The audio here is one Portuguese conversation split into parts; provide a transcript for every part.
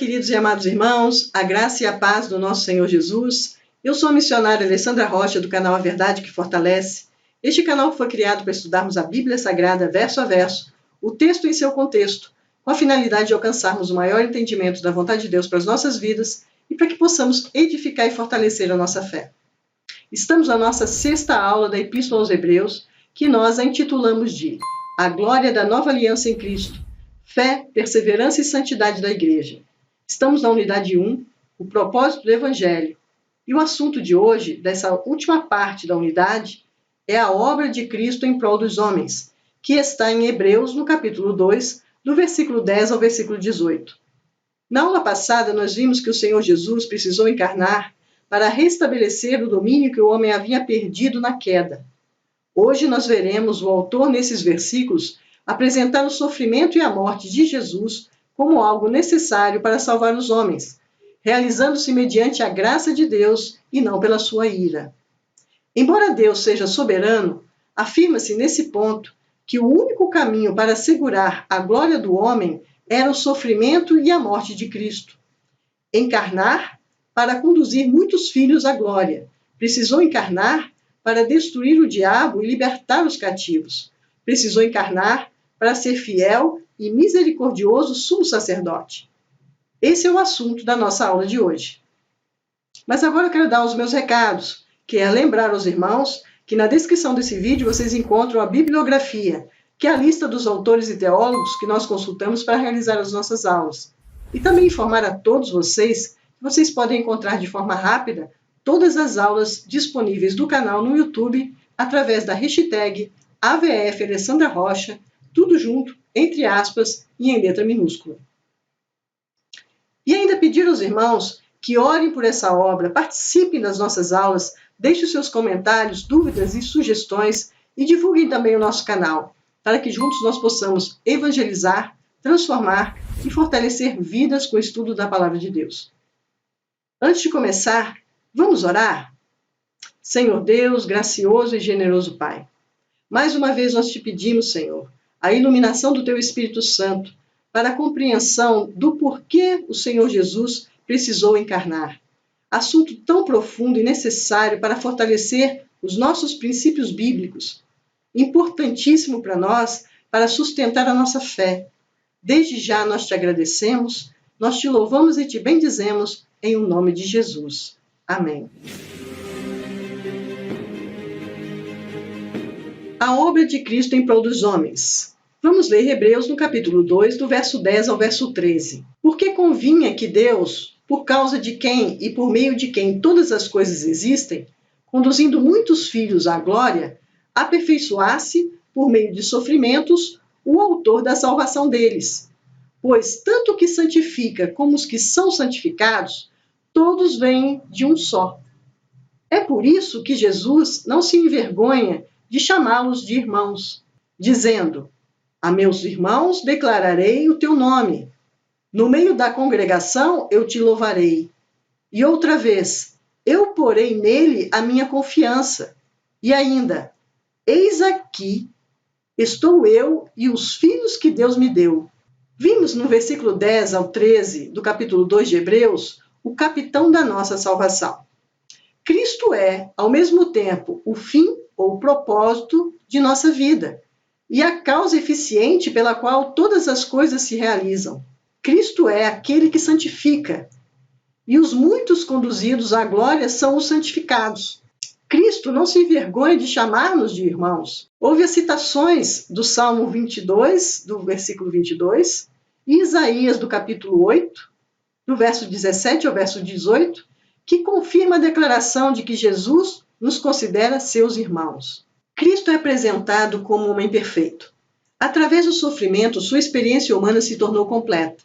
queridos e amados irmãos, a graça e a paz do nosso Senhor Jesus. Eu sou a missionária Alessandra Rocha, do canal A Verdade que Fortalece. Este canal foi criado para estudarmos a Bíblia Sagrada verso a verso, o texto em seu contexto, com a finalidade de alcançarmos o maior entendimento da vontade de Deus para as nossas vidas e para que possamos edificar e fortalecer a nossa fé. Estamos na nossa sexta aula da Epístola aos Hebreus, que nós a intitulamos de A Glória da Nova Aliança em Cristo, Fé, Perseverança e Santidade da Igreja. Estamos na unidade 1, o propósito do Evangelho. E o assunto de hoje, dessa última parte da unidade, é a obra de Cristo em prol dos homens, que está em Hebreus, no capítulo 2, do versículo 10 ao versículo 18. Na aula passada, nós vimos que o Senhor Jesus precisou encarnar para restabelecer o domínio que o homem havia perdido na queda. Hoje nós veremos o autor, nesses versículos, apresentar o sofrimento e a morte de Jesus como algo necessário para salvar os homens, realizando-se mediante a graça de Deus e não pela sua ira. Embora Deus seja soberano, afirma-se nesse ponto que o único caminho para assegurar a glória do homem era o sofrimento e a morte de Cristo. Encarnar para conduzir muitos filhos à glória. Precisou encarnar para destruir o diabo e libertar os cativos. Precisou encarnar para ser fiel e misericordioso sumo sacerdote. Esse é o assunto da nossa aula de hoje. Mas agora eu quero dar os meus recados, que é lembrar aos irmãos que na descrição desse vídeo vocês encontram a bibliografia, que é a lista dos autores e teólogos que nós consultamos para realizar as nossas aulas. E também informar a todos vocês que vocês podem encontrar de forma rápida todas as aulas disponíveis do canal no YouTube através da hashtag AVF Alessandra Rocha, tudo junto, entre aspas e em letra minúscula. E ainda pedir aos irmãos que orem por essa obra, participem das nossas aulas, deixem os seus comentários, dúvidas e sugestões e divulguem também o nosso canal, para que juntos nós possamos evangelizar, transformar e fortalecer vidas com o estudo da Palavra de Deus. Antes de começar, vamos orar? Senhor Deus, gracioso e generoso Pai, mais uma vez nós te pedimos, Senhor, a iluminação do Teu Espírito Santo para a compreensão do porquê o Senhor Jesus precisou encarnar. Assunto tão profundo e necessário para fortalecer os nossos princípios bíblicos. Importantíssimo para nós, para sustentar a nossa fé. Desde já nós te agradecemos, nós te louvamos e te bendizemos em o nome de Jesus. Amém. A obra de Cristo em prol dos homens. Vamos ler Hebreus no capítulo 2, do verso 10 ao verso 13. Porque convinha que Deus, por causa de quem e por meio de quem todas as coisas existem, conduzindo muitos filhos à glória, aperfeiçoasse, por meio de sofrimentos, o autor da salvação deles. Pois tanto o que santifica como os que são santificados, todos vêm de um só. É por isso que Jesus não se envergonha de chamá-los de irmãos, dizendo: A meus irmãos declararei o teu nome. No meio da congregação eu te louvarei. E outra vez, eu porei nele a minha confiança. E ainda, eis aqui, estou eu e os filhos que Deus me deu. Vimos no versículo 10 ao 13 do capítulo 2 de Hebreus, o capitão da nossa salvação. Cristo é, ao mesmo tempo, o fim ou o propósito de nossa vida e a causa eficiente pela qual todas as coisas se realizam. Cristo é aquele que santifica, e os muitos conduzidos à glória são os santificados. Cristo não se envergonha de chamar-nos de irmãos. Houve as citações do Salmo 22, do versículo 22, e Isaías, do capítulo 8, do verso 17 ao verso 18, que confirma a declaração de que Jesus nos considera seus irmãos. Cristo é apresentado como um homem perfeito. Através do sofrimento, sua experiência humana se tornou completa.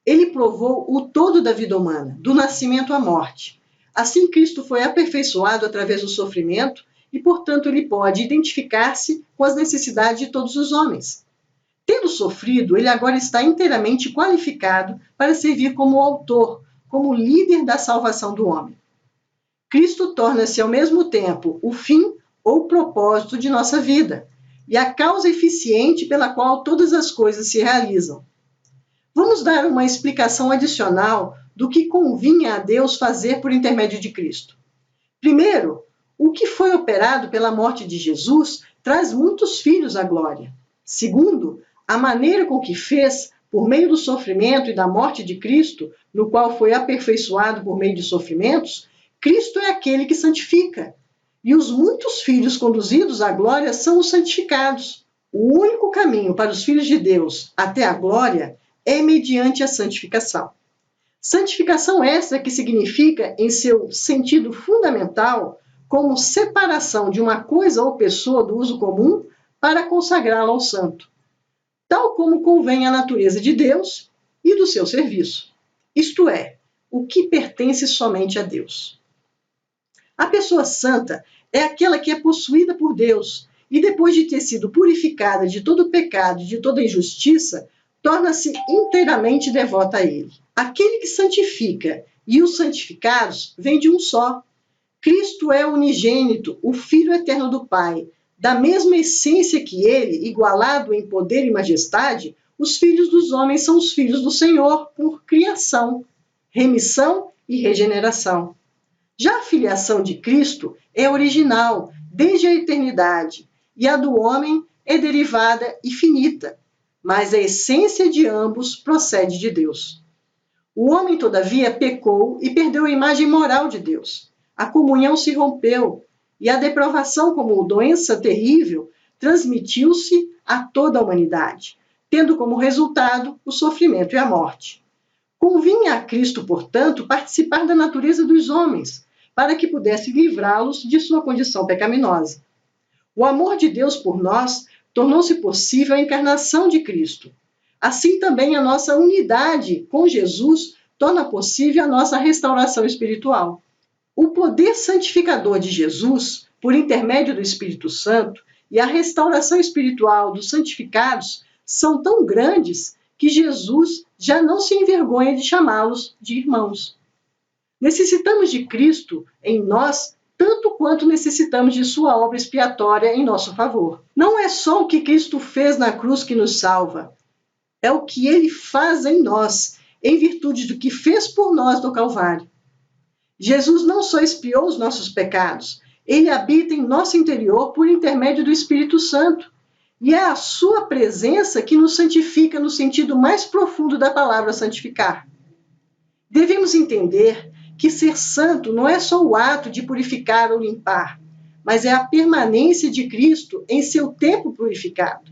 Ele provou o todo da vida humana, do nascimento à morte. Assim, Cristo foi aperfeiçoado através do sofrimento e, portanto, ele pode identificar-se com as necessidades de todos os homens. Tendo sofrido, ele agora está inteiramente qualificado para servir como autor, como líder da salvação do homem. Cristo torna-se ao mesmo tempo o fim ou propósito de nossa vida e a causa eficiente pela qual todas as coisas se realizam. Vamos dar uma explicação adicional do que convinha a Deus fazer por intermédio de Cristo. Primeiro, o que foi operado pela morte de Jesus traz muitos filhos à glória. Segundo, a maneira com que fez, por meio do sofrimento e da morte de Cristo, no qual foi aperfeiçoado por meio de sofrimentos, Cristo é aquele que santifica. E os muitos filhos conduzidos à glória são os santificados. O único caminho para os filhos de Deus até a glória é mediante a santificação. Santificação essa que significa, em seu sentido fundamental, como separação de uma coisa ou pessoa do uso comum para consagrá-la ao santo, tal como convém à natureza de Deus e do seu serviço, isto é, o que pertence somente a Deus. A pessoa santa é aquela que é possuída por Deus e, depois de ter sido purificada de todo pecado e de toda injustiça, torna-se inteiramente devota a Ele. Aquele que santifica e os santificados vêm de um só. Cristo é o unigênito, o Filho eterno do Pai. Da mesma essência que Ele, igualado em poder e majestade, os filhos dos homens são os filhos do Senhor por criação, remissão e regeneração. Já a filiação de Cristo é original, desde a eternidade, e a do homem é derivada e finita, mas a essência de ambos procede de Deus. O homem, todavia, pecou e perdeu a imagem moral de Deus. A comunhão se rompeu e a depravação, como doença terrível, transmitiu-se a toda a humanidade, tendo como resultado o sofrimento e a morte. Convinha a Cristo, portanto, participar da natureza dos homens, para que pudesse livrá-los de sua condição pecaminosa. O amor de Deus por nós tornou-se possível a encarnação de Cristo. Assim também a nossa unidade com Jesus torna possível a nossa restauração espiritual. O poder santificador de Jesus, por intermédio do Espírito Santo, e a restauração espiritual dos santificados são tão grandes que Jesus já não se envergonha de chamá-los de irmãos. Necessitamos de Cristo em nós tanto quanto necessitamos de sua obra expiatória em nosso favor. Não é só o que Cristo fez na cruz que nos salva, é o que Ele faz em nós, em virtude do que fez por nós no Calvário. Jesus não só expiou os nossos pecados, Ele habita em nosso interior por intermédio do Espírito Santo. E é a sua presença que nos santifica no sentido mais profundo da palavra santificar. Devemos entender que ser santo não é só o ato de purificar ou limpar, mas é a permanência de Cristo em seu tempo purificado.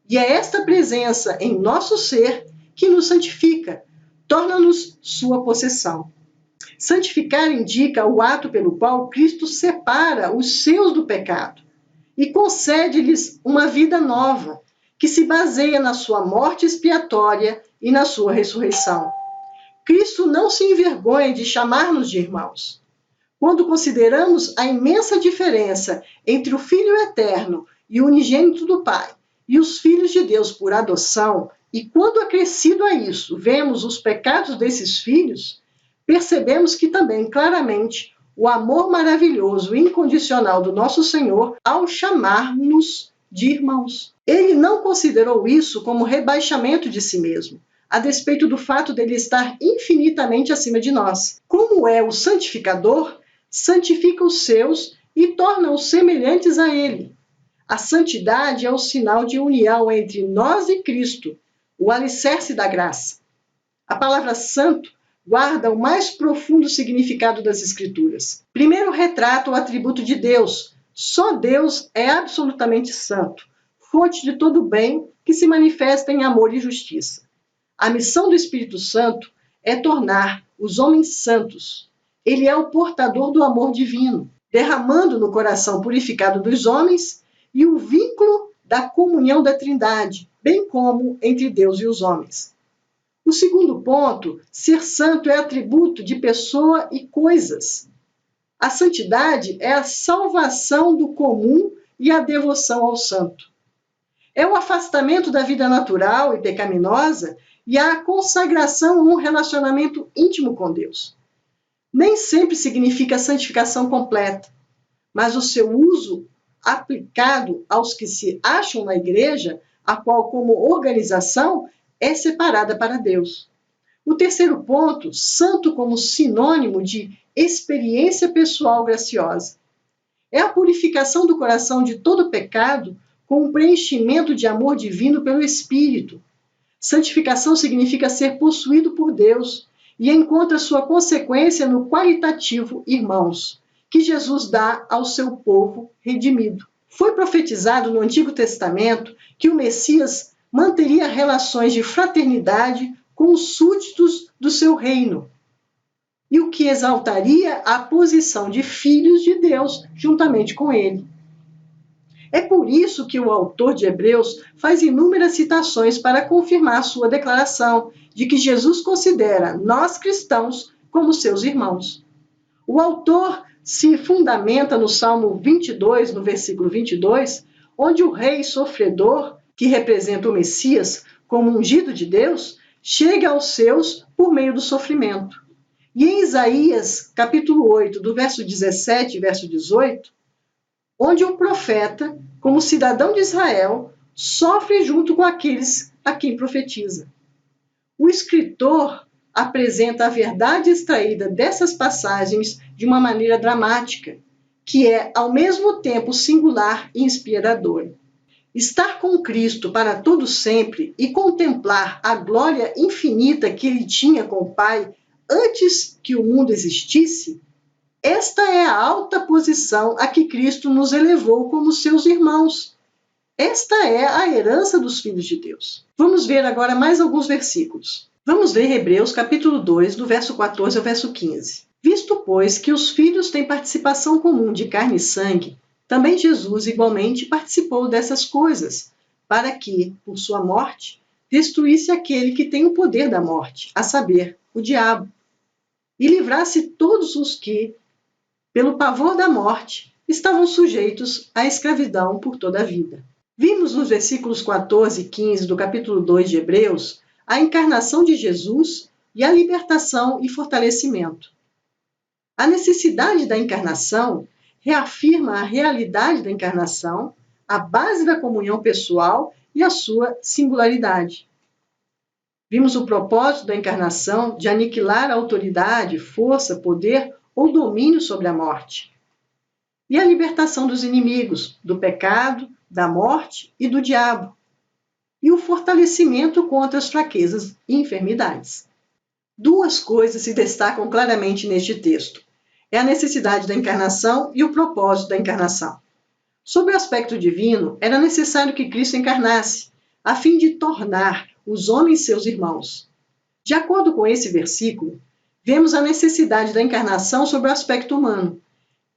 E é esta presença em nosso ser que nos santifica, torna-nos sua possessão. Santificar indica o ato pelo qual Cristo separa os seus do pecado e concede-lhes uma vida nova, que se baseia na sua morte expiatória e na sua ressurreição. Cristo não se envergonha de chamar-nos de irmãos. Quando consideramos a imensa diferença entre o Filho eterno e o unigênito do Pai e os filhos de Deus por adoção, e quando acrescido a isso vemos os pecados desses filhos, percebemos que também claramente o amor maravilhoso e incondicional do nosso Senhor ao chamar-nos de irmãos. Ele não considerou isso como rebaixamento de si mesmo, a despeito do fato dele estar infinitamente acima de nós. Como é o santificador, santifica os seus e torna-os semelhantes a ele. A santidade é o sinal de união entre nós e Cristo, o alicerce da graça. A palavra santo guarda o mais profundo significado das Escrituras. Primeiro retrata o atributo de Deus. Só Deus é absolutamente santo, fonte de todo bem que se manifesta em amor e justiça. A missão do Espírito Santo é tornar os homens santos. Ele é o portador do amor divino, derramando no coração purificado dos homens e o vínculo da comunhão da Trindade, bem como entre Deus e os homens. O segundo ponto, ser santo é atributo de pessoa e coisas. A santidade é a salvação do comum e a devoção ao santo. É o afastamento da vida natural e pecaminosa e a consagração a um relacionamento íntimo com Deus. Nem sempre significa santificação completa, mas o seu uso aplicado aos que se acham na igreja, a qual como organização é separada para Deus. O terceiro ponto, santo como sinônimo de experiência pessoal graciosa. É a purificação do coração de todo pecado com um preenchimento de amor divino pelo Espírito. Santificação significa ser possuído por Deus e encontra sua consequência no qualitativo irmãos, que Jesus dá ao seu povo redimido. Foi profetizado no Antigo Testamento que o Messias manteria relações de fraternidade com os súditos do seu reino, e o que exaltaria a posição de filhos de Deus juntamente com ele. É por isso que o autor de Hebreus faz inúmeras citações para confirmar sua declaração de que Jesus considera nós cristãos como seus irmãos. O autor se fundamenta no Salmo 22, no versículo 22, onde o rei sofredor, que representa o Messias como ungido de Deus, chega aos seus por meio do sofrimento. E em Isaías, capítulo 8, do verso 17 e verso 18, onde o profeta, como cidadão de Israel, sofre junto com aqueles a quem profetiza. O escritor apresenta a verdade extraída dessas passagens de uma maneira dramática, que é, ao mesmo tempo, singular e inspiradora. Estar com Cristo para todo sempre e contemplar a glória infinita que ele tinha com o Pai antes que o mundo existisse, esta é a alta posição a que Cristo nos elevou como seus irmãos. Esta é a herança dos filhos de Deus. Vamos ver agora mais alguns versículos. Vamos ler Hebreus capítulo 2, do verso 14 ao verso 15. Visto, pois, que os filhos têm participação comum de carne e sangue, também Jesus igualmente participou dessas coisas, para que, por sua morte, destruísse aquele que tem o poder da morte, a saber, o diabo, e livrasse todos os que, pelo pavor da morte, estavam sujeitos à escravidão por toda a vida. Vimos nos versículos 14 e 15 do capítulo 2 de Hebreus a encarnação de Jesus e a libertação e fortalecimento. A necessidade da encarnação reafirma a realidade da encarnação, a base da comunhão pessoal e a sua singularidade. Vimos o propósito da encarnação de aniquilar a autoridade, força, poder ou domínio sobre a morte. E a libertação dos inimigos, do pecado, da morte e do diabo. E o fortalecimento contra as fraquezas e enfermidades. Duas coisas se destacam claramente neste texto. É a necessidade da encarnação e o propósito da encarnação. Sob o aspecto divino, era necessário que Cristo encarnasse, a fim de tornar os homens seus irmãos. De acordo com esse versículo, vemos a necessidade da encarnação sob o aspecto humano.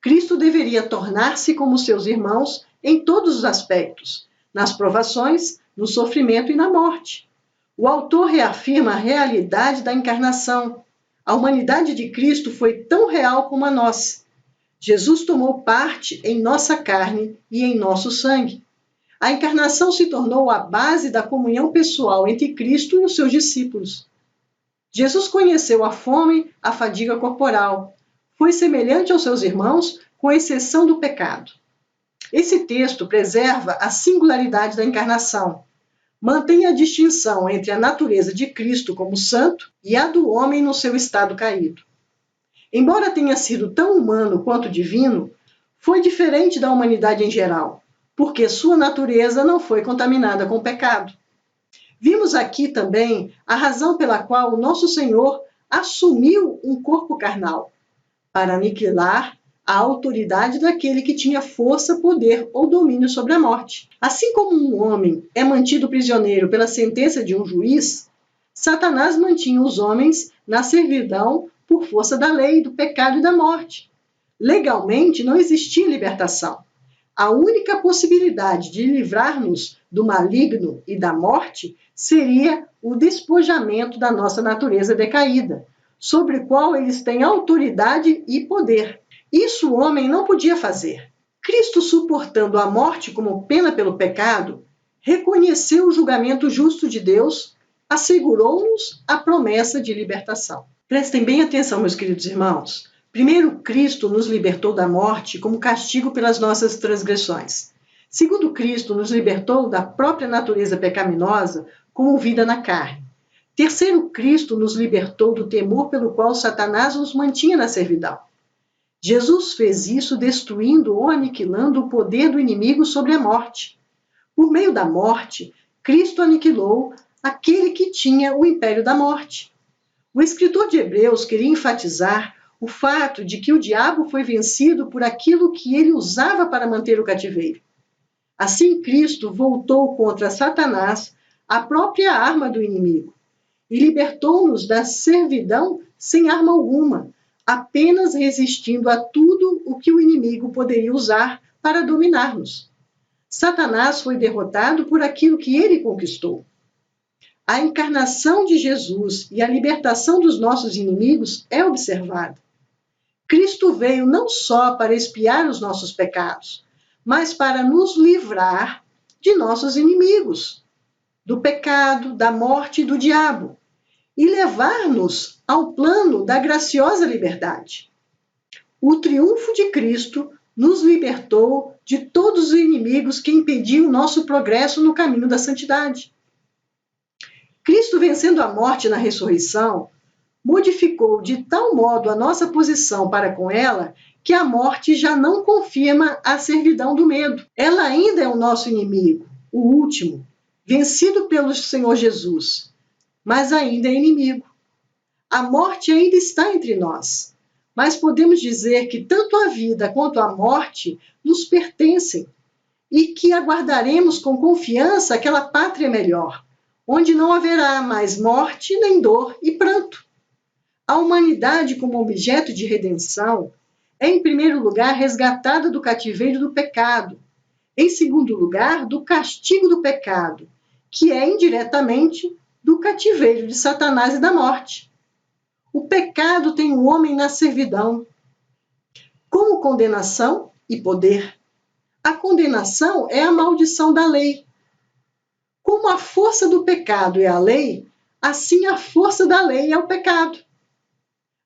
Cristo deveria tornar-se como seus irmãos em todos os aspectos, nas provações, no sofrimento e na morte. O autor reafirma a realidade da encarnação. A humanidade de Cristo foi tão real como a nossa. Jesus tomou parte em nossa carne e em nosso sangue. A encarnação se tornou a base da comunhão pessoal entre Cristo e os seus discípulos. Jesus conheceu a fome, a fadiga corporal. Foi semelhante aos seus irmãos, com exceção do pecado. Esse texto preserva a singularidade da encarnação. Mantém a distinção entre a natureza de Cristo como santo e a do homem no seu estado caído. Embora tenha sido tão humano quanto divino, foi diferente da humanidade em geral, porque sua natureza não foi contaminada com pecado. Vimos aqui também a razão pela qual o nosso Senhor assumiu um corpo carnal, para aniquilar a autoridade daquele que tinha força, poder ou domínio sobre a morte. Assim como um homem é mantido prisioneiro pela sentença de um juiz, Satanás mantinha os homens na servidão por força da lei, do pecado e da morte. Legalmente não existia libertação. A única possibilidade de livrar-nos do maligno e da morte seria o despojamento da nossa natureza decaída, sobre o qual eles têm autoridade e poder. Isso o homem não podia fazer. Cristo, suportando a morte como pena pelo pecado, reconheceu o julgamento justo de Deus, assegurou-nos a promessa de libertação. Prestem bem atenção, meus queridos irmãos. Primeiro, Cristo nos libertou da morte como castigo pelas nossas transgressões. Segundo Cristo nos libertou da própria natureza pecaminosa, movida na carne. Terceiro, Cristo nos libertou do temor pelo qual Satanás nos mantinha na servidão. Jesus fez isso destruindo ou aniquilando o poder do inimigo sobre a morte. Por meio da morte, Cristo aniquilou aquele que tinha o império da morte. O escritor de Hebreus queria enfatizar o fato de que o diabo foi vencido por aquilo que ele usava para manter o cativeiro. Assim, Cristo voltou contra Satanás, a própria arma do inimigo, e libertou-nos da servidão sem arma alguma, apenas resistindo a tudo o que o inimigo poderia usar para dominar-nos. Satanás foi derrotado por aquilo que ele conquistou. A encarnação de Jesus e a libertação dos nossos inimigos é observada. Cristo veio não só para expiar os nossos pecados, mas para nos livrar de nossos inimigos, do pecado, da morte e do diabo, e levar-nos ao plano da graciosa liberdade. O triunfo de Cristo nos libertou de todos os inimigos que impediam o nosso progresso no caminho da santidade. Cristo, vencendo a morte na ressurreição, modificou de tal modo a nossa posição para com ela que a morte já não confirma a servidão do medo. Ela ainda é o nosso inimigo, o último, vencido pelo Senhor Jesus, mas ainda é inimigo. A morte ainda está entre nós, mas podemos dizer que tanto a vida quanto a morte nos pertencem e que aguardaremos com confiança aquela pátria melhor, onde não haverá mais morte, nem dor e pranto. A humanidade, como objeto de redenção, é, em primeiro lugar, resgatada do cativeiro do pecado, em segundo lugar, do castigo do pecado, que é, indiretamente, do cativeiro de Satanás e da morte. O pecado tem o homem na servidão, como condenação e poder. A condenação é a maldição da lei. Como a força do pecado é a lei, assim a força da lei é o pecado.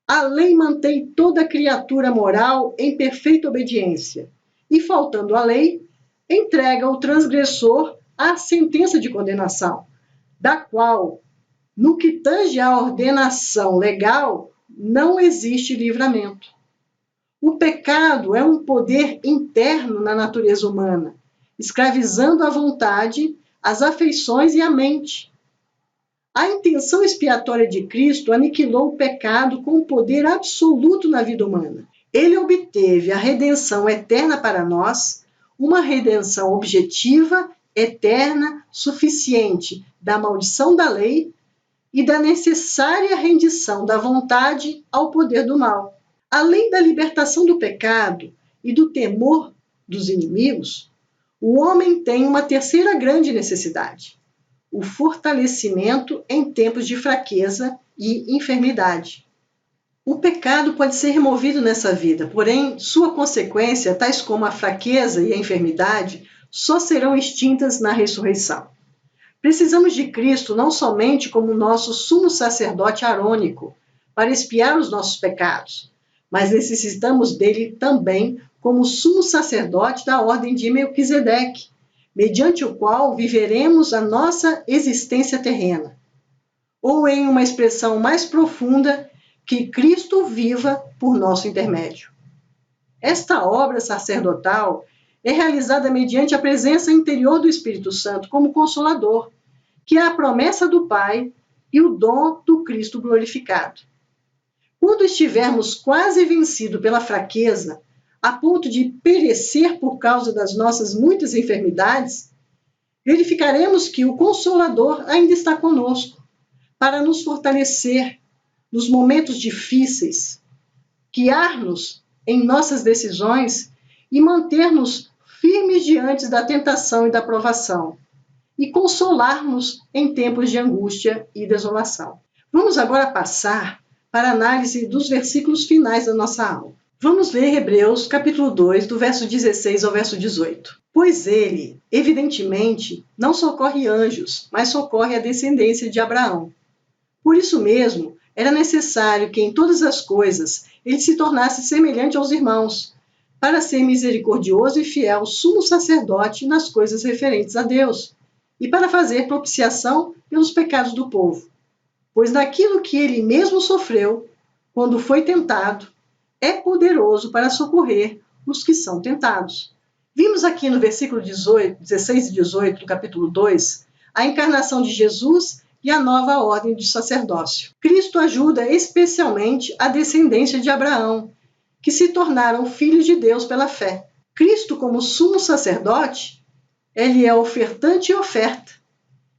A lei mantém toda criatura moral em perfeita obediência e, faltando a lei, entrega o transgressor à sentença de condenação, da qual, no que tange à ordenação legal, não existe livramento. O pecado é um poder interno na natureza humana, escravizando a vontade, as afeições e a mente. A intenção expiatória de Cristo aniquilou o pecado com o poder absoluto na vida humana. Ele obteve a redenção eterna para nós, uma redenção objetiva, eterna, suficiente da maldição da lei e da necessária rendição da vontade ao poder do mal. Além da libertação do pecado e do temor dos inimigos, o homem tem uma terceira grande necessidade: o fortalecimento em tempos de fraqueza e enfermidade. O pecado pode ser removido nessa vida, porém, sua consequência, tais como a fraqueza e a enfermidade, só serão extintas na ressurreição. Precisamos de Cristo não somente como nosso sumo sacerdote arônico, para expiar os nossos pecados, mas necessitamos dele também como sumo sacerdote da ordem de Melquisedeque, mediante o qual viveremos a nossa existência terrena. Ou, em uma expressão mais profunda, que Cristo viva por nosso intermédio. Esta obra sacerdotal é realizada mediante a presença interior do Espírito Santo como Consolador, que é a promessa do Pai e o dom do Cristo glorificado. Quando estivermos quase vencidos pela fraqueza, a ponto de perecer por causa das nossas muitas enfermidades, verificaremos que o Consolador ainda está conosco, para nos fortalecer nos momentos difíceis, guiar-nos em nossas decisões e manter-nos firmes diante da tentação e da provação, e consolar-nos em tempos de angústia e desolação. Vamos agora passar para a análise dos versículos finais da nossa aula. Vamos ler Hebreus, capítulo 2, do verso 16 ao verso 18. Pois ele, evidentemente, não socorre anjos, mas socorre a descendência de Abraão. Por isso mesmo, era necessário que em todas as coisas ele se tornasse semelhante aos irmãos, para ser misericordioso e fiel sumo sacerdote nas coisas referentes a Deus, e para fazer propiciação pelos pecados do povo. Pois naquilo que ele mesmo sofreu, quando foi tentado, é poderoso para socorrer os que são tentados. Vimos aqui no versículo 16 e 18 do capítulo 2, a encarnação de Jesus e a nova ordem do sacerdócio. Cristo ajuda especialmente a descendência de Abraão, que se tornaram filhos de Deus pela fé. Cristo, como sumo sacerdote, ele é ofertante e oferta.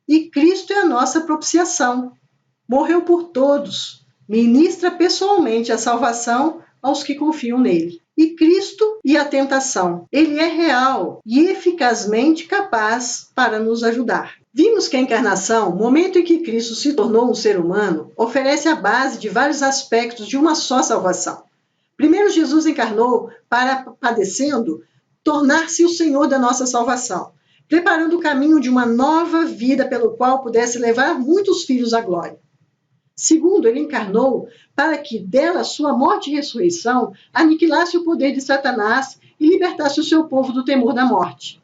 E Cristo é a nossa propiciação. Morreu por todos, ministra pessoalmente a salvação aos que confiam nele. E Cristo e a tentação. Ele é real e eficazmente capaz para nos ajudar. Vimos que a encarnação, momento em que Cristo se tornou um ser humano, oferece a base de vários aspectos de uma só salvação. Primeiro, Jesus encarnou para, padecendo, tornar-se o Senhor da nossa salvação, preparando o caminho de uma nova vida pelo qual pudesse levar muitos filhos à glória. Segundo, ele encarnou para que dela sua morte e ressurreição aniquilasse o poder de Satanás e libertasse o seu povo do temor da morte.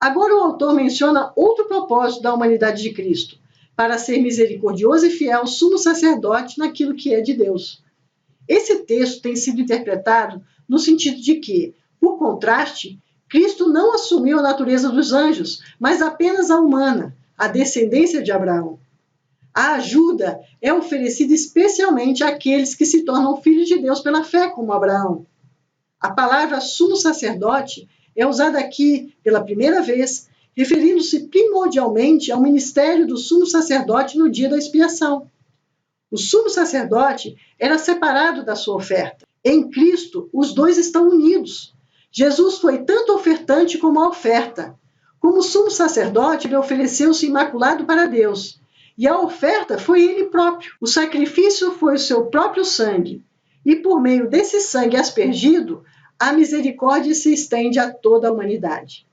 Agora o autor menciona outro propósito da humanidade de Cristo, para ser misericordioso e fiel sumo sacerdote naquilo que é de Deus. Esse texto tem sido interpretado no sentido de que, por contraste, Cristo não assumiu a natureza dos anjos, mas apenas a humana, a descendência de Abraão. A ajuda é oferecida especialmente àqueles que se tornam filhos de Deus pela fé, como Abraão. A palavra sumo sacerdote é usada aqui pela primeira vez, referindo-se primordialmente ao ministério do sumo sacerdote no dia da expiação. O sumo sacerdote era separado da sua oferta. Em Cristo, os dois estão unidos. Jesus foi tanto ofertante como a oferta. Como sumo sacerdote, ele ofereceu-se imaculado para Deus. E a oferta foi ele próprio. O sacrifício foi o seu próprio sangue. E por meio desse sangue aspergido, a misericórdia se estende a toda a humanidade.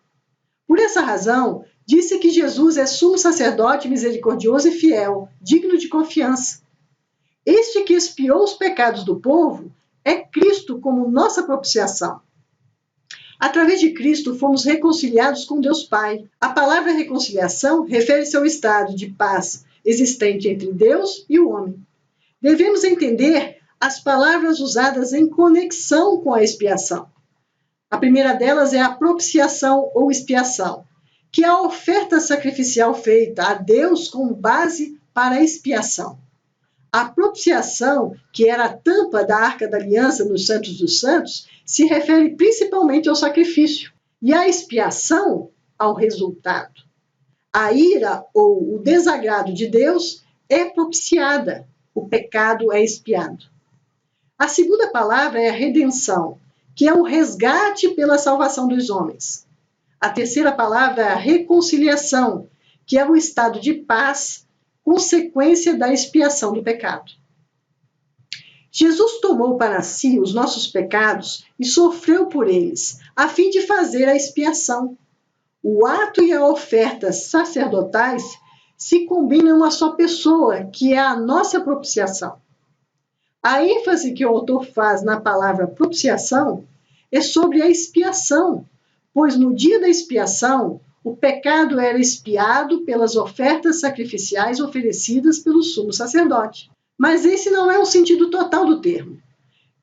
Por essa razão, disse que Jesus é sumo sacerdote misericordioso e fiel, digno de confiança. Este que expiou os pecados do povo é Cristo como nossa propiciação. Através de Cristo fomos reconciliados com Deus Pai. A palavra reconciliação refere-se ao estado de paz existente entre Deus e o homem. Devemos entender as palavras usadas em conexão com a expiação. A primeira delas é a propiciação ou expiação, que é a oferta sacrificial feita a Deus como base para a expiação. A propiciação, que era a tampa da Arca da Aliança nos Santos dos Santos, se refere principalmente ao sacrifício, e a expiação ao resultado. A ira ou o desagrado de Deus é propiciada, o pecado é expiado. A segunda palavra é a redenção, que é o resgate pela salvação dos homens. A terceira palavra é a reconciliação, que é o estado de paz, consequência da expiação do pecado. Jesus tomou para si os nossos pecados e sofreu por eles, a fim de fazer a expiação. O ato e a oferta sacerdotais se combinam em uma só pessoa, que é a nossa propiciação. A ênfase que o autor faz na palavra propiciação é sobre a expiação, pois no dia da expiação, o pecado era expiado pelas ofertas sacrificiais oferecidas pelo sumo sacerdote. Mas esse não é o sentido total do termo.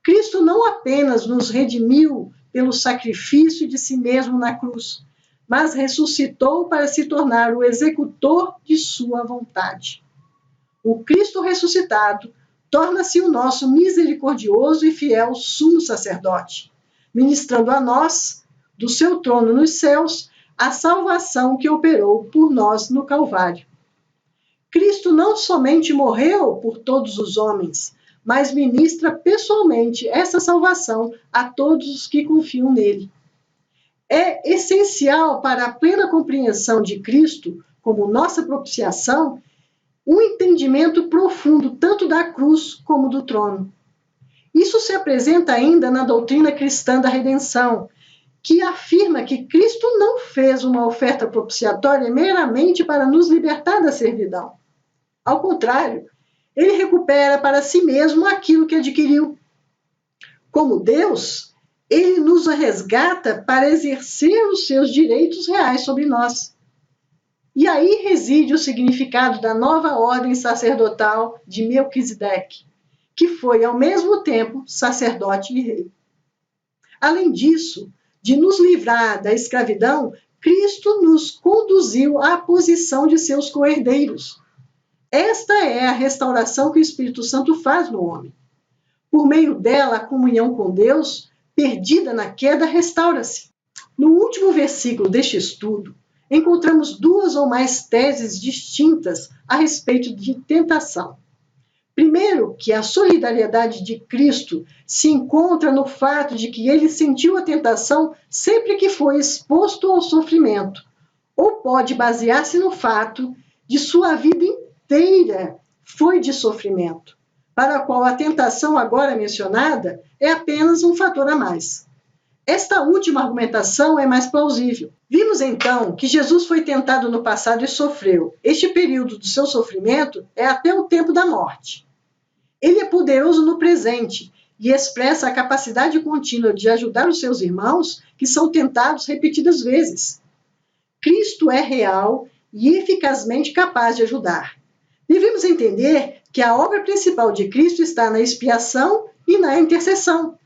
Cristo não apenas nos redimiu pelo sacrifício de si mesmo na cruz, mas ressuscitou para se tornar o executor de sua vontade. O Cristo ressuscitado torna-se o nosso misericordioso e fiel sumo sacerdote, ministrando a nós, do seu trono nos céus, a salvação que operou por nós no Calvário. Cristo não somente morreu por todos os homens, mas ministra pessoalmente essa salvação a todos os que confiam nele. É essencial para a plena compreensão de Cristo como nossa propiciação um entendimento profundo tanto da cruz como do trono. Isso se apresenta ainda na doutrina cristã da redenção, que afirma que Cristo não fez uma oferta propiciatória meramente para nos libertar da servidão. Ao contrário, ele recupera para si mesmo aquilo que adquiriu. Como Deus, Ele nos resgata para exercer os seus direitos reais sobre nós. E aí reside o significado da nova ordem sacerdotal de Melquisedeque, que foi ao mesmo tempo sacerdote e rei. Além disso, de nos livrar da escravidão, Cristo nos conduziu à posição de seus co-herdeiros. Esta é a restauração que o Espírito Santo faz no homem. Por meio dela, a comunhão com Deus, perdida na queda, restaura-se. No último versículo deste estudo, encontramos duas ou mais teses distintas a respeito de tentação. Primeiro, que a solidariedade de Cristo se encontra no fato de que ele sentiu a tentação sempre que foi exposto ao sofrimento, ou pode basear-se no fato de sua vida inteira foi de sofrimento, para a qual a tentação agora mencionada é apenas um fator a mais. Esta última argumentação é mais plausível. Vimos então que Jesus foi tentado no passado e sofreu. Este período do seu sofrimento é até o tempo da morte. Ele é poderoso no presente e expressa a capacidade contínua de ajudar os seus irmãos que são tentados repetidas vezes. Cristo é real e eficazmente capaz de ajudar. Devemos entender que a obra principal de Cristo está na expiação e na intercessão.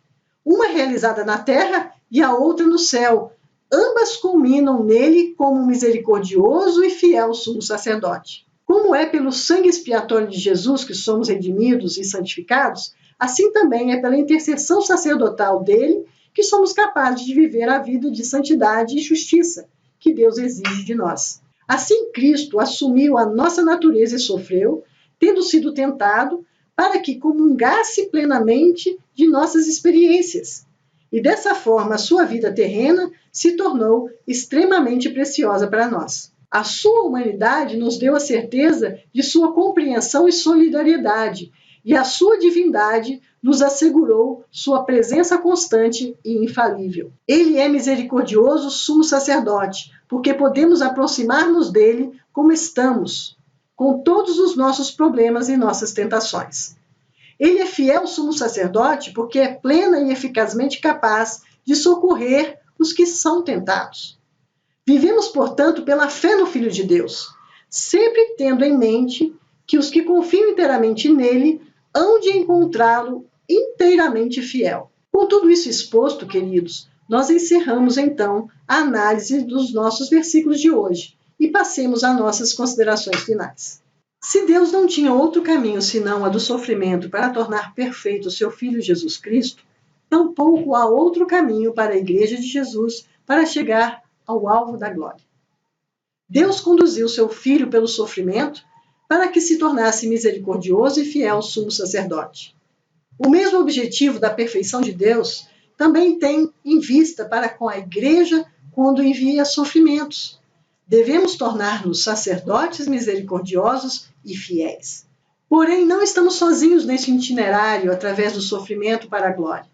Uma realizada na terra e a outra no céu. Ambas culminam nele como misericordioso e fiel sumo sacerdote. Como é pelo sangue expiatório de Jesus que somos redimidos e santificados, assim também é pela intercessão sacerdotal dele que somos capazes de viver a vida de santidade e justiça que Deus exige de nós. Assim, Cristo assumiu a nossa natureza e sofreu, tendo sido tentado, para que comungasse plenamente de nossas experiências. E dessa forma, a sua vida terrena se tornou extremamente preciosa para nós. A sua humanidade nos deu a certeza de sua compreensão e solidariedade, e a sua divindade nos assegurou sua presença constante e infalível. Ele é misericordioso sumo sacerdote, porque podemos aproximar-nos dele como estamos, com todos os nossos problemas e nossas tentações. Ele é fiel sumo sacerdote porque é plena e eficazmente capaz de socorrer os que são tentados. Vivemos, portanto, pela fé no Filho de Deus, sempre tendo em mente que os que confiam inteiramente nele hão de encontrá-lo inteiramente fiel. Com tudo isso exposto, queridos, nós encerramos então a análise dos nossos versículos de hoje e passemos às nossas considerações finais. Se Deus não tinha outro caminho senão a do sofrimento para tornar perfeito o seu Filho Jesus Cristo, tampouco há outro caminho para a Igreja de Jesus para chegar ao alvo da glória. Deus conduziu seu Filho pelo sofrimento para que se tornasse misericordioso e fiel sumo sacerdote. O mesmo objetivo da perfeição de Deus também tem em vista para com a Igreja quando envia sofrimentos. Devemos tornar-nos sacerdotes misericordiosos e fiéis. Porém, não estamos sozinhos nesse itinerário através do sofrimento para a glória.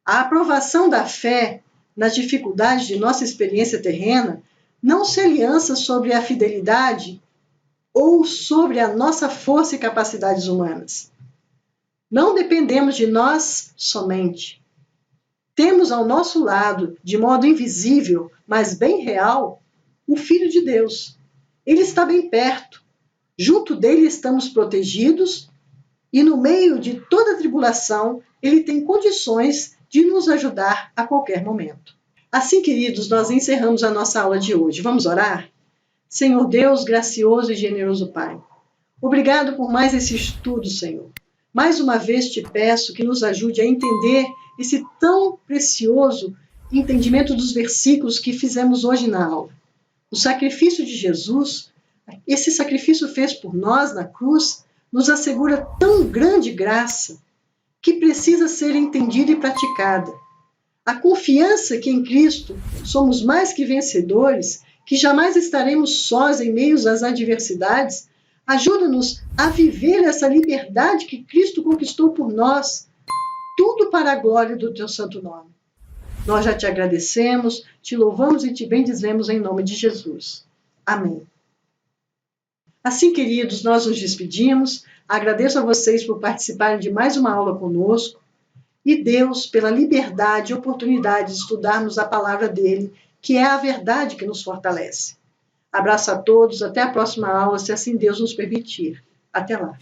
A aprovação da fé nas dificuldades de nossa experiência terrena não se aliança sobre a fidelidade ou sobre a nossa força e capacidades humanas. Não dependemos de nós somente. Temos ao nosso lado, de modo invisível, mas bem real, o Filho de Deus. Ele está bem perto. Junto dele estamos protegidos e no meio de toda a tribulação, ele tem condições de nos ajudar a qualquer momento. Assim, queridos, nós encerramos a nossa aula de hoje. Vamos orar? Senhor Deus, gracioso e generoso Pai, obrigado por mais esse estudo, Senhor. Mais uma vez te peço que nos ajude a entender esse tão precioso entendimento dos versículos que fizemos hoje na aula. O sacrifício de Jesus, esse sacrifício fez por nós na cruz, nos assegura tão grande graça que precisa ser entendida e praticada. A confiança que em Cristo somos mais que vencedores, que jamais estaremos sós em meio às adversidades, ajuda-nos a viver essa liberdade que Cristo conquistou por nós, tudo para a glória do teu santo nome. Nós já te agradecemos, te louvamos e te bendizemos em nome de Jesus. Amém. Assim, queridos, nós nos despedimos. Agradeço a vocês por participarem de mais uma aula conosco. e Deus pela liberdade e oportunidade de estudarmos a palavra dele, que é a verdade que nos fortalece. Abraço a todos, até a próxima aula, se assim Deus nos permitir. Até lá.